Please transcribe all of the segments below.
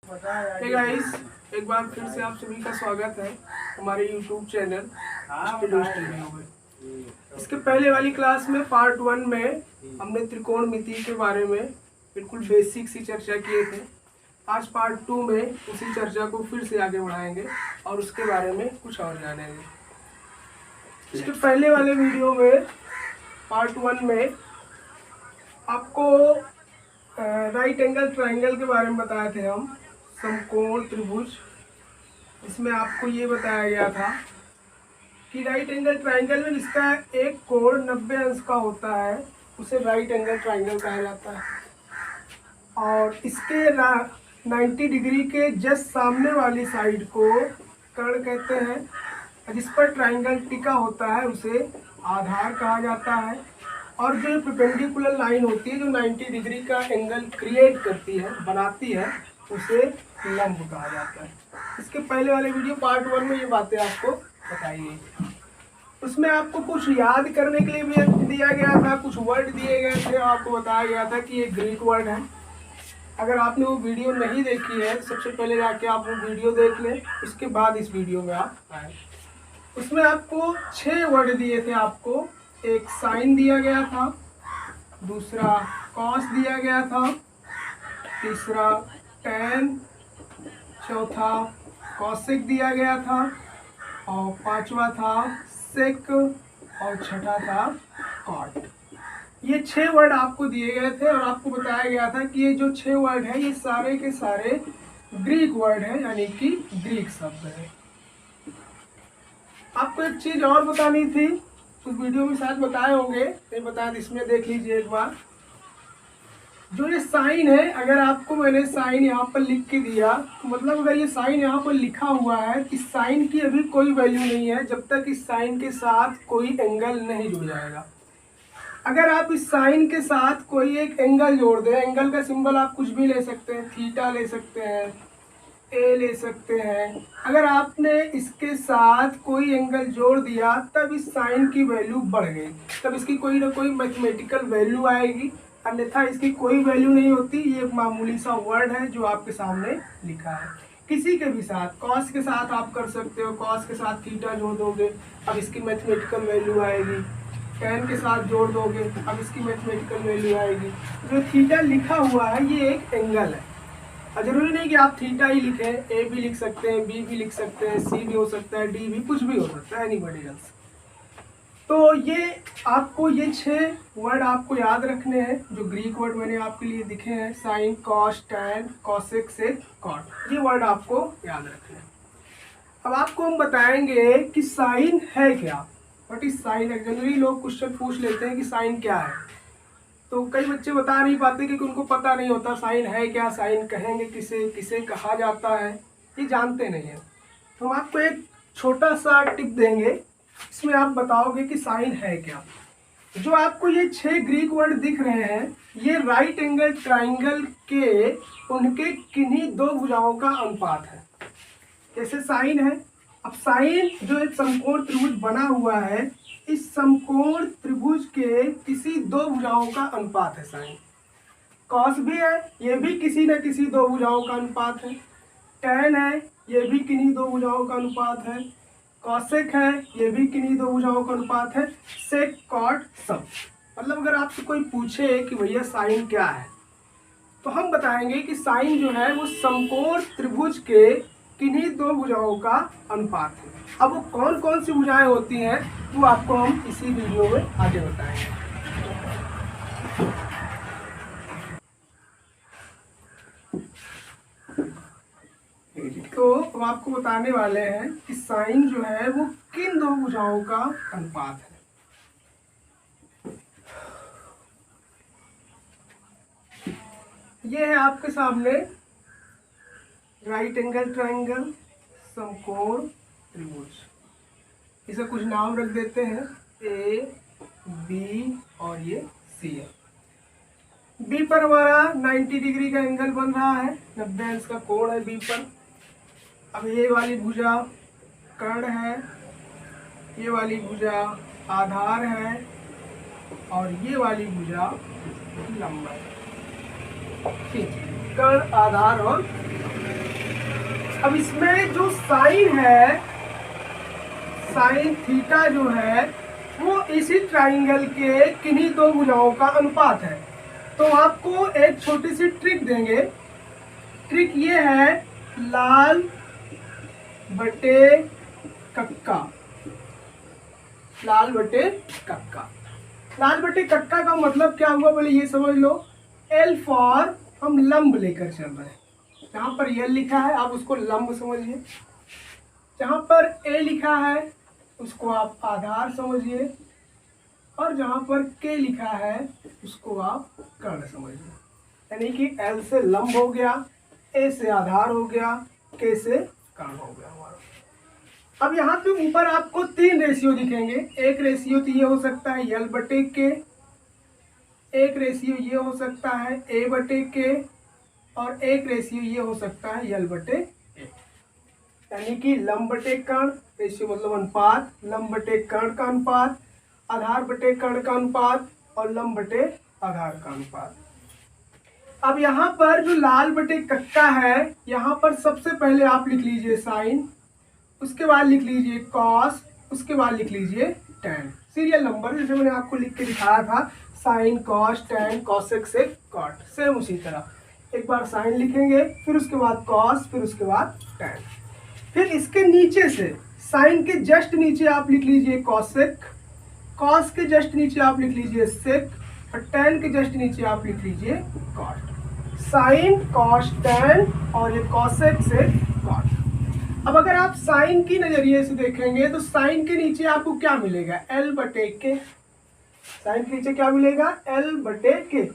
Hey guys, एक बार फिर से आप सभी का स्वागत है हमारे YouTube चैनल स्टूडियो स्टूडियो में। इसके पहले वाली क्लास में पार्ट 1 में हमने त्रिकोणमिति के बारे में बिल्कुल बेसिक सी चर्चा किए थे। आज पार्ट 2 में उसी चर्चा को फिर से आगे बढ़ाएंगे और उसके बारे में कुछ और जानेंगे। इसके पहले वाले वीडियो में पार्ट 1 में आपको राइट एंगल ट्रायंगल के बारे में बताए थे हम, समकोण त्रिभुज। इसमें आपको ये बताया गया था कि राइट एंगल ट्रायंगल में जिसका एक कोण 90 अंश का होता है उसे राइट एंगल ट्रायंगल कहा जाता है, और इसके 90 डिग्री के जस्ट सामने वाली साइड को कर्ण कहते हैं, जिस पर ट्रायंगल टिका होता है उसे आधार कहा जाता है। और जो परपेंडिकुलर लाइन होती है जो 90 डिग्री का एंगल क्रिएट करती है, बनाती है, उसे लंब कहा जाता है। इसके पहले वाले वीडियो पार्ट 1 में ये बातें आपको बताई गई। उसमें आपको कुछ याद करने के लिए भी दिया गया था, कुछ वर्ड दिए गए थे, आपको बताया गया था कि ये ग्रीक वर्ड है। अगर आपने वो वीडियो नहीं देखी है सबसे पहले जाके आप वो वीडियो देख लें, उसके बाद इस वीडियो में आप आए। उसमें आपको 6 वर्ड दिए थे। आपको एक साइन दिया गया था, दूसरा कॉस दिया गया था, तीसरा टैन, चौथा कॉसेक दिया गया था, और पांचवा था सेक, और छठा था कॉट। ये 6 वर्ड आपको दिए गए थे और आपको बताया गया था कि ये जो 6 वर्ड है ये सारे के सारे ग्रीक वर्ड है, यानी कि ग्रीक शब्द है। आपको एक चीज और बतानी थी, उस वीडियो में शायद बताए होंगे, नहीं बताया, इसमें देख लीजिए एक बार। जो ये साइन है, अगर आपको मैंने साइन यहाँ पर लिख के दिया तो मतलब अगर ये साइन यहाँ पर लिखा हुआ है, इस साइन की अभी कोई वैल्यू नहीं है जब तक इस साइन के साथ कोई एंगल नहीं जुड़ जाएगा। अगर आप इस साइन के साथ कोई एक एंगल जोड़ दें, एंगल का सिंबल आप कुछ भी ले सकते हैं, थीटा ले सकते हैं, ए ले सकते हैं। अगर आपने इसके साथ कोई एंगल जोड़ दिया तब इस साइन की वैल्यू बढ़ गई, तब इसकी कोई ना कोई मैथमेटिकल वैल्यू आएगी, अन्यथा इसकी कोई वैल्यू नहीं होती। ये एक मामूली सा वर्ड है जो आपके सामने लिखा है। किसी के भी साथ, कॉस के साथ आप कर सकते हो, कॉस के साथ थीटा जोड़ दोगे अब इसकी मैथमेटिकल वैल्यू आएगी, टैन के साथ जोड़ दोगे अब इसकी मैथमेटिकल वैल्यू आएगी। जो थीटा लिखा हुआ है ये एक एंगल है, और जरूरी नहीं कि आप थीटा ही लिखें, ए भी लिख सकते हैं, बी भी लिख सकते हैं, सी भी हो सकता है, डी भी, कुछ भी हो सकता है, एनीबॉडी एल्स। तो ये आपको ये 6 वर्ड आपको याद रखने हैं जो ग्रीक वर्ड मैंने आपके लिए दिखे हैं, sign, cos, tan, cosec, sec, cot. ये वर्ड आपको याद रखने हैं। अब आपको हम बताएंगे कि साइन है क्या, व्हाट इज साइन। जनरली लोग क्वेश्चन पूछ लेते हैं कि साइन क्या है, तो कई बच्चे बता नहीं पाते क्योंकि उनको पता नहीं होता साइन है क्या, साइन कहेंगे किसे, किसे कहा जाता है, ये जानते नहीं है। तो हम आपको एक छोटा सा टिप देंगे, इसमें आप बताओगे कि साइन है क्या। जो आपको ये 6 ग्रीक वर्ड दिख रहे हैं ये राइट एंगल ट्राइंगल के उनके किन्हीं 2 भुजाओं का अनुपात है। जैसे साइन है, अब साइन जो एक समकोण त्रिभुज बना हुआ है, इस समकोण त्रिभुज के किसी 2 भुजाओं का अनुपात है साइन। कॉस भी है, ये भी किसी न किसी 2 भुजाओं का अनुपात है। टैन है, ये भी किन्हीं 2 भुजाओं का अनुपात है। कॉसेक है, ये भी किन्हीं 2 भुजाओं का अनुपात है। सेक, कॉट, सब। मतलब अगर आपसे कोई पूछे कि भैया साइन क्या है, तो हम बताएंगे कि साइन जो है वो समकोण त्रिभुज के किन्हीं 2 भुजाओं का अनुपात है। अब वो कौन कौन सी भुजाएं होती हैं वो आपको हम इसी वीडियो में आगे बताएंगे। तो हम आपको बताने वाले हैं कि साइन जो है वो किन 2 भुजाओं का अनुपात है। ये है आपके सामने राइट एंगल ट्रायंगल, समकोण त्रिभुज। इसे कुछ नाम रख देते हैं, ए, बी और ये सी है। बी पर हमारा 90 डिग्री का एंगल बन रहा है, 90 अंश का कोण है बी पर। अब ये वाली भुजा कर्ण है, ये वाली भुजा आधार है, और ये वाली भुजा लंब है। ठीक है, कर्ण, आधार और अब इसमें जो साइन है, साइन थीटा जो है वो इसी ट्राइंगल के किन्हीं दो भुजाओं का अनुपात है। तो आपको एक छोटी सी ट्रिक देंगे। ट्रिक ये है लाल बटे कक्का। लाल बटे कक्का, लाल बटे कक्का का मतलब क्या हुआ बोले ये समझ लो। एल फॉर हम लंब लेकर चल रहे हैं। जहां पर एल लिखा है आप उसको लंब समझिए, जहां पर ए लिखा है उसको आप आधार समझिए, और जहां पर के लिखा है उसको आप कर्ण समझिए। यानी कि एल से लंब हो गया, ए से आधार हो गया, के से कर्ण हो गया हमारा। अब यहाँ पे ऊपर आपको 3 रेशियो दिखेंगे। एक रेशियो तो ये हो सकता है एल बटे के, एक रेशियो ये हो सकता है ए बटे के, और एक रेशियो ये हो सकता है एल बटे ए। यानी कि लंब बटे कर्ण, रेशियो मतलब अनुपात, लंब बटे कर्ण का अनुपात, आधार बटे कर्ण का अनुपात, और लंब बटे आधार का अनुपात। अब यहाँ पर जो लाल बटे कक्का है, यहाँ पर सबसे पहले आप लिख लीजिए साइन, उसके बाद लिख लीजिए कॉस, उसके बाद लिख लीजिए टैन। सीरियल नंबर जैसे मैंने आपको लिख के दिखाया था, sine cos tan cosec sec cot, same उसी तरह। एक बार साइन लिखेंगे, फिर उसके बाद कॉस, फिर उसके बाद टैन। फिर इसके नीचे से साइन के जस्ट नीचे आप लिख लीजिए कॉसेक, कॉस के जस्ट नीचे आप लिख लीजिए सेक, और टैन के जस्ट नीचे आप लिख लीजिए कॉट। साइन कॉस टैन और ये कॉसेक सेक कॉट। अब अगर आप साइन की नजरिए से देखेंगे तो साइन के नीचे आपको क्या मिलेगा, एल बटे के। साइन के नीचे क्या मिलेगा, एल बटे के।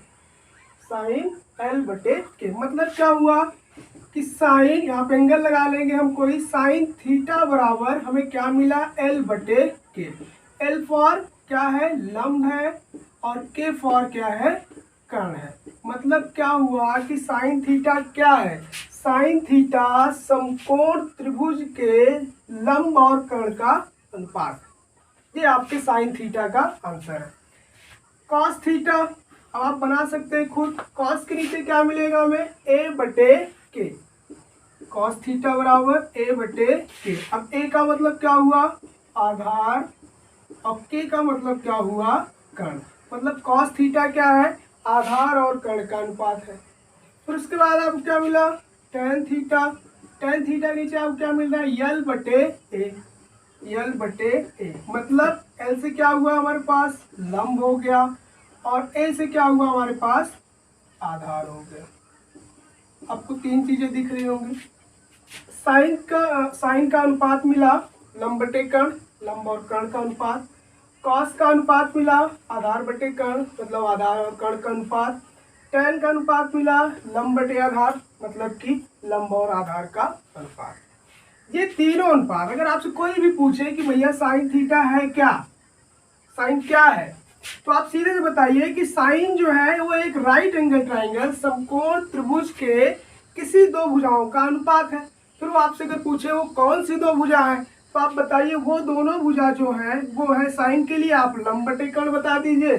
साइन एल बटे के मतलब क्या हुआ कि साइन, यहाँ पे एंगल लगा लेंगे हम कोई, साइन थीटा बराबर हमें क्या मिला, एल बटे के। एल फॉर क्या है, लंब है, और के फॉर क्या है, कर्ण है। मतलब क्या हुआ कि साइन थीटा क्या है, साइन थीटा समकोण त्रिभुज के लंब और कर्ण का अनुपात। ये आपके साइन थीटा का आंसर है। कॉस थीटा अब आप बना सकते हैं खुद। कॉस के नीचे क्या मिलेगा हमें, ए बटे के। कॉस थीटा बराबर ए बटे के। अब ए का मतलब क्या हुआ, आधार, और के का मतलब क्या हुआ, कर्ण। मतलब कॉस थीटा क्या है, आधार और कर्ण का अनुपात है। फिर उसके बाद आपको क्या मिला, टेन थीटा। टेन थीटा नीचे आपको क्या मिल रहा है, यल बटे ए। यल बटे ए मतलब एल से क्या हुआ हमारे पास, लंब हो गया, और ए से क्या हुआ हमारे पास, आधार हो गया। आपको 3 चीजें दिख रही होंगी। साइन का अनुपात मिला, लंब बटे कर्ण, लंब और कर्ण का अनुपात। कॉस का अनुपात मिला, आधार बटे कर्ण मतलब आधार और कर्ण का अनुपात। टैन का अनुपात मिला, लंब बटे आधार मतलब कि लंब और आधार का अनुपात। ये तीनों अनुपात अगर आपसे कोई भी पूछे कि भैया साइन थीटा है क्या, साइन क्या है, तो आप सीधे से बताइए कि साइन जो है वो एक राइट एंगल ट्राइंगल समकोण त्रिभुज के किसी दो भुजाओं का अनुपात है। फिर वो आपसे अगर पूछे वो कौन सी दो भुजा है, तो आप बताइए वो दोनों भुजा जो है वो है, साइन के लिए आप लंब बटे कर्ण बता दीजिए,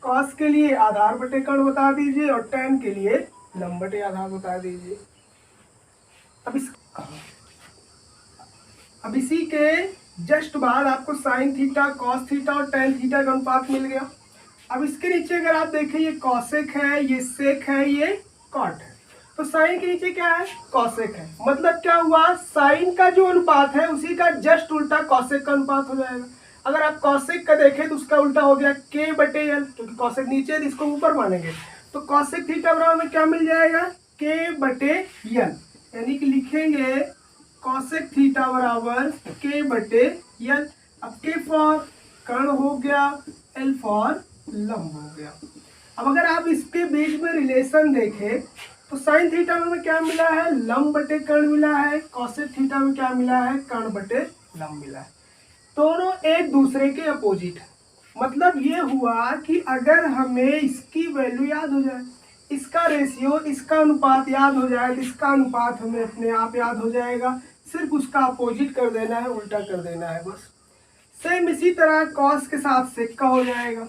कॉस के लिए आधार बटे कर्ण बता दीजिए, और टैन के लिए लंब बटे आधार बता दीजिए। अब इसी के जस्ट बाद आपको साइन थीटा, कॉस थीटा और टैन थीटा का अनुपात मिल गया। अब इसके नीचे अगर आप देखें, ये कॉसेक है, ये सेक है, ये कॉट है। तो साइन के नीचे क्या है, कॉसेक है। मतलब क्या हुआ, साइन का जो अनुपात है उसी का जस्ट उल्टा कॉसेक का अनुपात हो जाएगा। अगर आप कॉसेक का देखें तो उसका उल्टा हो गया के बटे एल, क्योंकि कॉसेक नीचे है इसको ऊपर मानेंगे। तो कॉसेक थीटा बराबर में क्या मिल जाएगा, के बटे एल। यानी कि लिखेंगे कॉसेक थीटा बराबर के बटे एल। अब के फॉर कर्ण हो गया, एल फॉर लंब हो गया। अब अगर आप इसके बीच में रिलेशन देखें तो साइन थीटा में क्या मिला है, लंब बटे कर्ण मिला है। कॉसेक थीटा में क्या मिला है, कर्ण बटे लंब मिला है। दोनों एक दूसरे के अपोजिट है। मतलब ये हुआ कि अगर हमें इसकी वैल्यू याद हो जाए, इसका रेशियो, इसका अनुपात याद हो जाए, तो इसका अनुपात हमें अपने आप याद हो जाएगा। सिर्फ उसका अपोजिट कर देना है, उल्टा कर देना है बस। सेम इसी तरह कॉस के साथ सेक का हो जाएगा।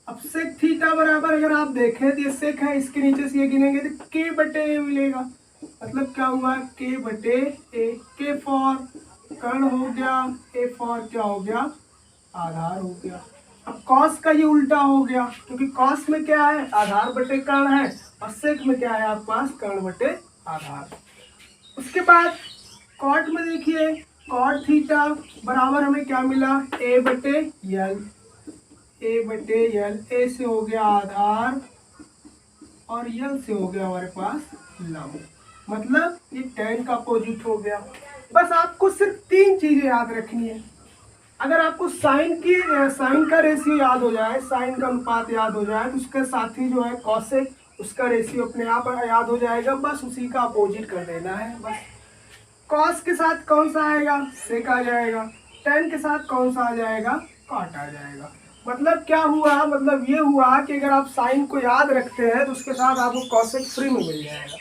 अब सेक थीटा बराबर अगर आप देखें तो ये सेक है, इसके नीचे से ये गिनेंगे तो के बटे ए मिलेगा। मतलब क्या हुआ, के बटे ए, के फॉर कर्ण हो गया, ए फॉर क्या हो गया, आधार हो गया। अब कॉस का ये उल्टा हो गया, क्योंकि कॉस में क्या है, आधार बटे कर्ण है, और सेक में क्या है आपके पास, कर्ण बटे आधार। उसके बाद कॉट में देखिए, कॉट थीटा बराबर हमें क्या मिला, ए बटे यल, ए बटे यल, ए से हो गया आधार और यल से हो गया हमारे पास लंब, मतलब ये tan का अपोजिट हो गया। बस आपको सिर्फ 3 चीजें याद रखनी है। अगर आपको साइन का रेशियो याद हो जाए, साइन का अनुपात याद हो जाए, तो उसके साथ ही जो है कॉसेक, उसका रेशियो अपने आप याद हो जाएगा, बस उसी का अपोजिट कर देना है। बस कॉस के साथ कौन सा आएगा, सेक आ जाएगा, टेन के साथ कौन सा आ जाएगा, कॉट आ जाएगा। मतलब क्या हुआ, मतलब ये हुआ कि अगर आप साइन को याद रखते हैं तो उसके साथ आपको कॉसेक फ्री में मिल जाएगा,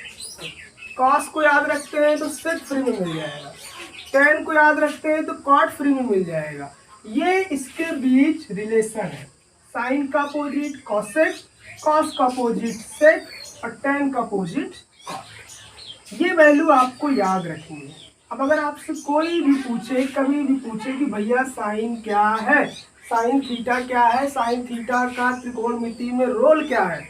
कॉस को याद रखते हैं तो सेक फ्री में मिल जाएगा, टेन को याद रखते हैं तो कॉट फ्री में मिल जाएगा। ये इसके बीच रिलेशन है, साइन का अपोजिट कॉसेक, कॉस का अपोजिट सेक और टेन का अपोजिट कॉट। ये वैल्यू आपको याद रखनी है। अब अगर आपसे कोई भी पूछे, कभी भी पूछे कि भैया साइन क्या है, साइन थीटा क्या है, साइन थीटा का त्रिकोणमिति में रोल क्या है,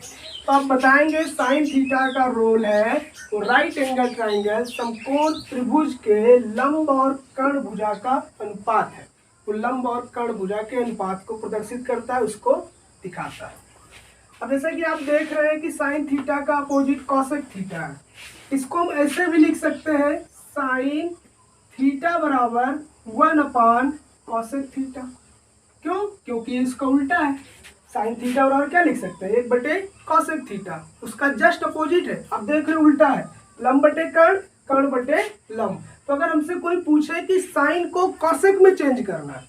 तो आप बताएंगे साइन थीटा का रोल है तो राइट एंगल ट्राइंगल समकोण त्रिभुज के लंब और कर्ण भुजा का अनुपात है, तो लंब और कर्ण भुजा के अनुपात को प्रदर्शित करता है, उसको दिखाता है। अब जैसा कि आप देख रहे हैं कि साइन थीटा का अपोजिट कॉसेक थीटा है, इसको हम ऐसे भी लिख सकते हैं, साइन थीटा बराबर 1/कॉसेक थीटा। क्यों, क्योंकि इसका उल्टा है, साइन थीटा बराबर क्या लिख सकते हैं, 1/कॉसेक थीटा, उसका जस्ट अपोजिट है। अब देख रहे उल्टा है, लंब बटे कर्ण, कर्ण बटे लंब। तो अगर हमसे कोई पूछे कि साइन को कॉसेक में चेंज करना है,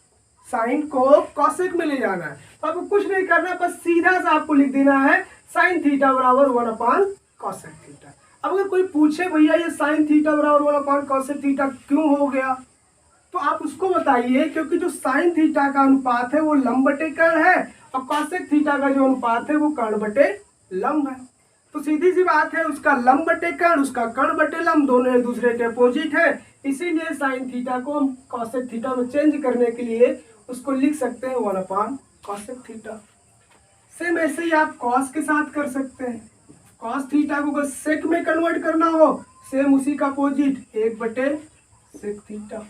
साइन को कॉसेक में ले जाना है, तो आपको कुछ नहीं करना, बस सीधा सा आपको लिख देना है साइन थीटा बराबर 1/कॉसेक थीटा। अब अगर कोई पूछे भैया ये साइन थीटा बराबर 1/कॉसेक थीटा क्यों हो गया, तो आप उसको बताइए क्योंकि जो साइन थीटा का अनुपात है वो लंब बटे कर्ण है और कॉसेक थीटा का जो अनुपात है वो कर्ण बटे लंब है। तो सीधी सी बात है, उसका लंब बटे कर्ण, उसका कर्ण बटे लंब, दोनों एक दूसरे के अपोजिट है, इसीलिए साइन थीटा को हम कॉसेक थीटा में चेंज करने के लिए उसको लिख सकते हैं 1/कॉसेक थीटा। सेम ऐसे ही आप कॉस के साथ कर सकते हैं, कॉस थीटा को अगर सेक में कन्वर्ट करना हो, सेम उसी का अपोजिट 1/सेक थीटा।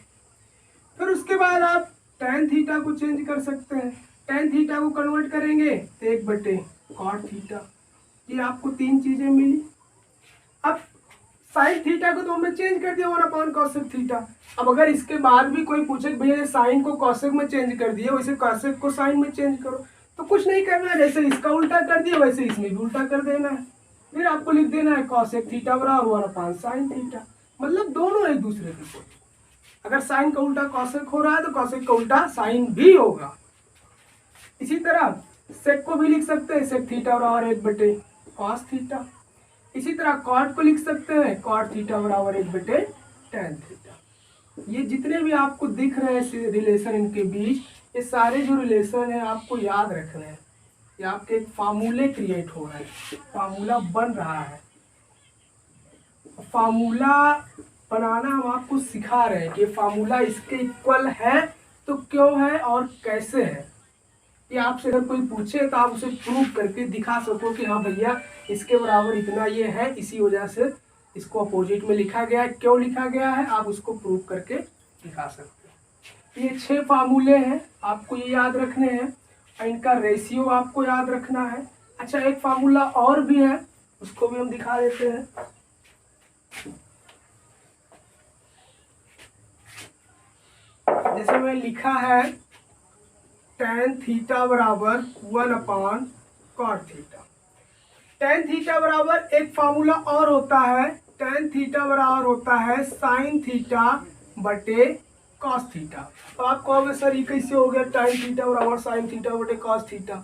फिर उसके बाद आप tan थीटा को चेंज कर सकते हैं, tan थीटा को कन्वर्ट करेंगे तो 1/कॉट थीटा। ये आपको 3 चीजें मिली। अब साइन थीटा को तो हमने चेंज कर दिया 1/कॉसेक थीटा। अब अगर इसके बाद भी कोई पूछे भैया साइन को कॉसेक में चेंज कर दिया, वैसे कॉसेक को साइन में चेंज करो, तो कुछ नहीं करना है, जैसे इसका उल्टा कर दिया वैसे इसमें भी उल्टा कर देना है। फिर आपको लिख देना है कॉसेक थीटा बराबर 1/साइन थीटा, मतलब दोनों एक दूसरे के अपोजिट। अगर साइन का उल्टा कॉसेक हो रहा है तो कॉसेक का उल्टा साइन भी होगा। इसी तरह सेक को भी लिख सकते हैं, सेक थीटा बराबर 1/कॉस थीटा। इसी तरह कॉट को लिख सकते हैं, कॉट थीटा बराबर 1/tan थीटा। ये जितने भी आपको दिख रहे हैं रिलेशन इनके बीच, ये सारे जो रिलेशन है आपको याद रखने हैं। ये आपके एक फार्मूले क्रिएट हो रहे हैं, फार्मूला बन रहा है। फार्मूला बनाना हम आपको सिखा रहे हैं कि फार्मूला इसके इक्वल है तो क्यों है और कैसे है। ये आपसे अगर कोई पूछे तो आप उसे प्रूव करके दिखा सको कि हाँ भैया इसके बराबर इतना ये है, इसी वजह से इसको अपोजिट में लिखा गया है, क्यों लिखा गया है आप उसको प्रूव करके दिखा सकते हैं। ये 6 फार्मूले हैं, आपको ये याद रखने हैं और इनका रेशियो आपको याद रखना है। अच्छा, एक फार्मूला और भी है, उसको भी हम दिखा देते हैं। जैसे मैं लिखा है tan थीटा बराबर 1/कॉट थीटा। tan थीटा बराबर एक फार्मूला और होता है, tan थीटा बराबर होता है साइन थीटा बटे कॉस थीटा। तो आप कहोगे सर ये कैसे हो गया tan थीटा बराबर साइन थीटा बटे कॉस थीटा।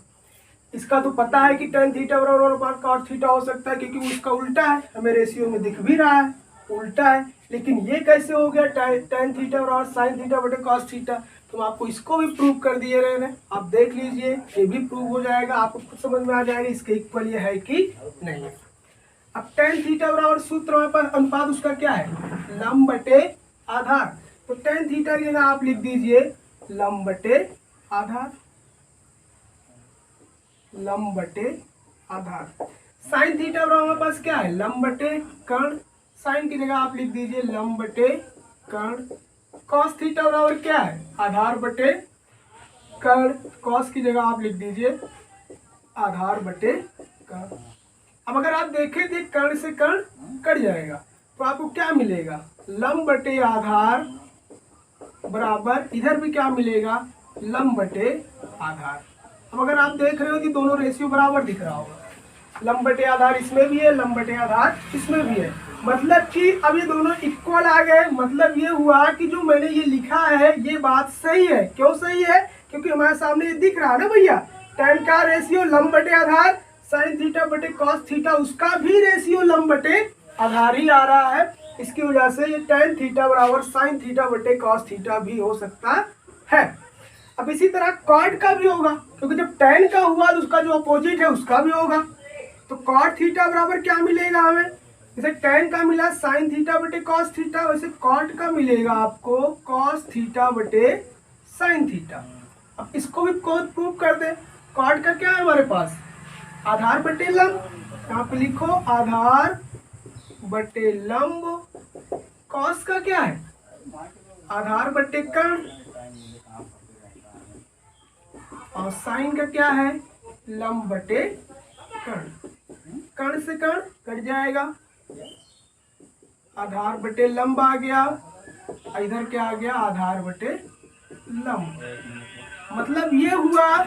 इसका तो पता है कि tan थीटा बराबर 1/कॉट थीटा हो सकता है क्योंकि उसका उल्टा है, हमें रेशियो में दिख भी रहा है उल्टा है। लेकिन ये कैसे हो गया tan थीटा बराबर साइन थीटा बटे कॉस थीटा, तो हम आपको इसको भी प्रूव कर दिए रहे हैं। आप देख लीजिए, ये भी प्रूव हो जाएगा, आपको खुद समझ में आ जाएगा इसके इक्वल ये है कि नहीं है। अब tan थीटा बराबर सूत्र हमारे पास अनुपात उसका क्या है, लंब बटे आधार। तो tan थीटा की जगह आप लिख दीजिए लंब बटे आधार, लंब बटे आधार। साइन थीटा बराबर हमारे पास क्या है, लंब बटे कर्ण। साइन की जगह आप लिख दीजिए लंब बटे कर्ण। कॉस थीटा बराबर क्या है, आधार बटे कर्ण। कॉस की जगह आप लिख दीजिए आधार बटे कर्ण। अब अगर आप देखें तो कर्ण से कर्ण कट जाएगा, तो आपको क्या मिलेगा, लंब बटे आधार बराबर इधर भी क्या मिलेगा, लंब बटे आधार। अब अगर आप देख रहे हो कि दोनों रेशियो बराबर दिख रहा होगा, लंब बटे आधार इसमें भी है, लंब बटे आधार इसमें भी है, मतलब कि अब ये दोनों इक्वल आ गए। मतलब ये हुआ कि जो मैंने ये लिखा है ये बात सही है। क्यों सही है, क्योंकि हमारे सामने ये दिख रहा है ना भैया, tan का रेशियो लंब बटे आधार, साइन थीटा बटे कॉस थीटा उसका भी रेशियो लंब बटे आधार ही आ रहा है। इसकी वजह से ये tan थीटा बराबर साइन थीटा बटे कॉस थीटा भी हो सकता है। अब इसी तरह कॉट का भी होगा, क्योंकि जब tan का हुआ तो उसका जो अपोजिट है उसका भी होगा। तो कॉट थीटा बराबर क्या मिलेगा हमें, जैसे tan का मिला साइन थीटा बटे कॉस थीटा, वैसे कॉट का मिलेगा आपको कॉस थीटा बटे साइन थीटा। अब इसको भी प्रूव कर दे। कॉट का क्या है हमारे पास, आधार बटे लंब, यहाँ पे लिखो आधार बटे लंब। कॉस का क्या है, आधार बटे कर्ण। और साइन का क्या है, लंब बटे कर्ण। कर्ण से कर्ण कट जाएगा, आधार बटे लंब आ गया, इधर क्या आ गया, आधार बटे लंब। मतलब ये हुआ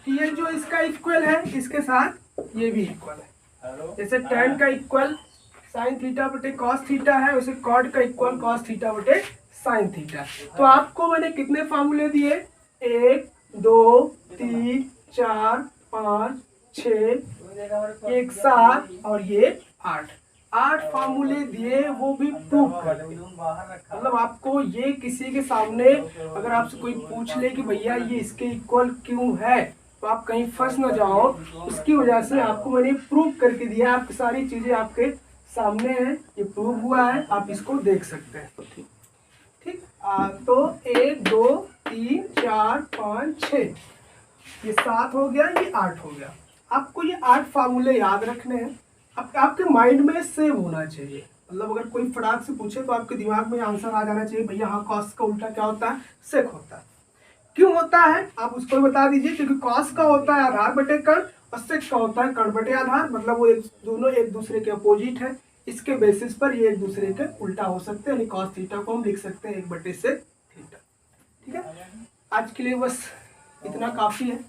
कि ये जो इसका इक्वल है इसके साथ ये भी इक्वल है। जैसे tan का इक्वल साइन थीटा बटे कॉस थीटा है, वैसे कॉट का इक्वल कॉस थीटा बटे साइन थीटा। तो आपको मैंने कितने फार्मूले दिए, 1 2 3 4 5 6 1 7 और ये 8 फार्मूले दिए, वो भी प्रूव कर। मतलब आपको ये किसी के सामने अगर आपसे कोई पूछ ले कि भैया ये इसके इक्वल क्यों है, तो आप कहीं फंस ना जाओ। उसकी वजह से आपको मैंने प्रूव करके दिया, आपकी सारी चीजें आपके सामने हैं, ये प्रूव हुआ है, आप इसको देख सकते हैं। ठीक तो 1 2 3 4 5 6 ये 7 हो गया, ये 8 हो गया। आपको ये 8 फार्मूले याद रखने हैं, आपके माइंड में सेव होना चाहिए। मतलब अगर कोई फटाक से पूछे तो आपके दिमाग में आंसर आ जाना चाहिए, भैया हाँ कॉस का उल्टा क्या होता है, सेक होता है। क्यों होता है आप उसको बता दीजिए, क्योंकि कॉस का होता है आधार बटे कर्ण और सेक का होता है कर्ण बटे आधार। मतलब वो दोनों एक दूसरे के अपोजिट है, इसके बेसिस पर ये एक दूसरे के उल्टा हो सकते हैं। यानी कॉस थीटा को हम लिख सकते हैं 1 बटे सेक थीटा। ठीक है, आज के लिए बस इतना काफ़ी है।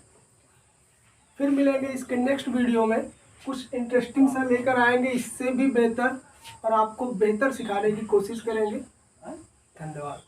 फिर मिलेंगे इसके नेक्स्ट वीडियो में, कुछ इंटरेस्टिंग सा लेकर आएंगे, इससे भी बेहतर, और आपको बेहतर सिखाने की कोशिश करेंगे। धन्यवाद।